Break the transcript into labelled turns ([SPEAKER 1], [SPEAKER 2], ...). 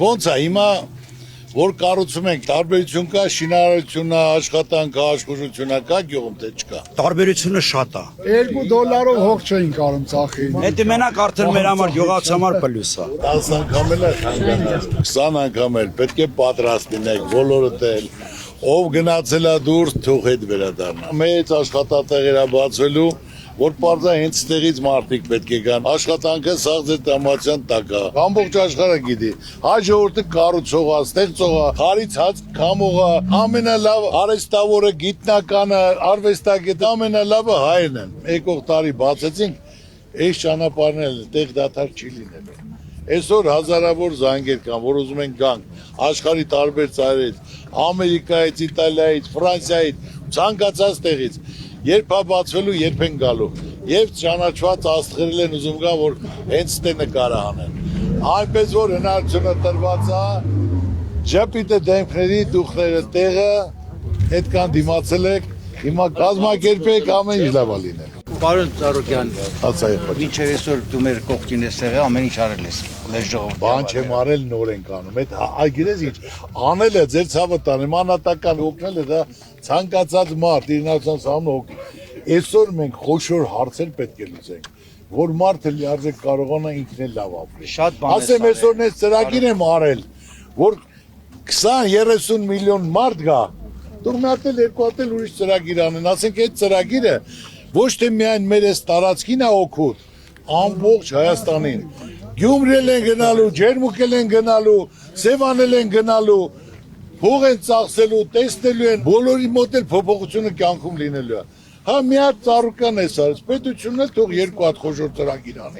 [SPEAKER 1] Ոնց է հիմա որ կառուցում ենք տարբերություն կա շինարարությունն աշխատանքը աշխուժությունը կա գյուղում թե չկա
[SPEAKER 2] Տարբերությունը շատ է։
[SPEAKER 3] $2 հող չէին կարում ծախին։
[SPEAKER 2] Դա մենակ արդեն մեր համար գյուղացի համար պլյուս է։
[SPEAKER 1] 10 անգամ էլ է թանկանալ 20 անգամ էլ պետք է պատրաստ լինեք բոլորդ էլ ով գնացել է դուրս թող հետ վերադառնա մեծ աշխատատեղերա բացվելու որ պարզա հենց ստեղից մարդիկ պետք է գան աշխատանքը սաղ ձեր տամացյան տակ է ամբողջ աշխարհը գիտի հայ ժողովուրդը կառուցողա ստեղծողա խարից հաց քամողա ամենալավ արհեստավորը գիտնականը արվեստագետը ամենալավը հայերն են եկող տարի բացեցինք այս ճանապարհն տեղ դադար չի լինելու այսօր հազարավոր զանգեր կան որ ուզում են գանք աշխարհի տարբեր ծայրերից ամերիկայից իտալիայից ֆրանսիայից ցանկացած տեղից երբ է բացվելու, երբ են գալու եւ ճանաչված աստղերել են ուզում գա որ հենց ստե նկարը անեն այնպես որ հնարավորությունը տրված է ջապիտը դեմքների դուխները տեղը այդքան դիմացել եք հիմա կազմակերպեք ամեն ինչ լավ լինել
[SPEAKER 4] Պարոն Ծառուկյան,
[SPEAKER 1] ասայեք
[SPEAKER 4] մինչև այսօր դու մեր կողքին ես եղել, ամեն ինչ արել ես մեր ժողովրդի
[SPEAKER 1] բան չեմ արել նոր ենք անում այդ այ գիտես ինչ անելը ձեր ցավը տանը մանատական օգնելը դա ցանկացած մարդ իրնացած անում օգ այսօր մենք խոշոր հարցեր պետք է լուծենք որ մարդը լիարժեք կարողանա ինքն էլ լավ ապրի
[SPEAKER 4] Շատ բան
[SPEAKER 1] ասեմ այսօր ես ծրագիր եմ արել որ 20-30 միլիոն մարդ գա դու մի հատ էլ երկու հատ էլ ուրիշ ծրագիր անեն ասենք այդ ծրագիրը ոչ թե միայն մեր այս տարածքին է օգուտ ամբողջ Հայաստանին Գյումրիել են գնալու, Ջերմուկել են գնալու, Սևանել են գնալու, փող են ծախսելու, տեսնելու են, բոլորի մոտ էլ փոփոխությունը կյանքում լինելու է։ Հա մի հատ Ծառուկյան է սարս, պետությունը թող երկու հատ խոշոր ծրագիր անի։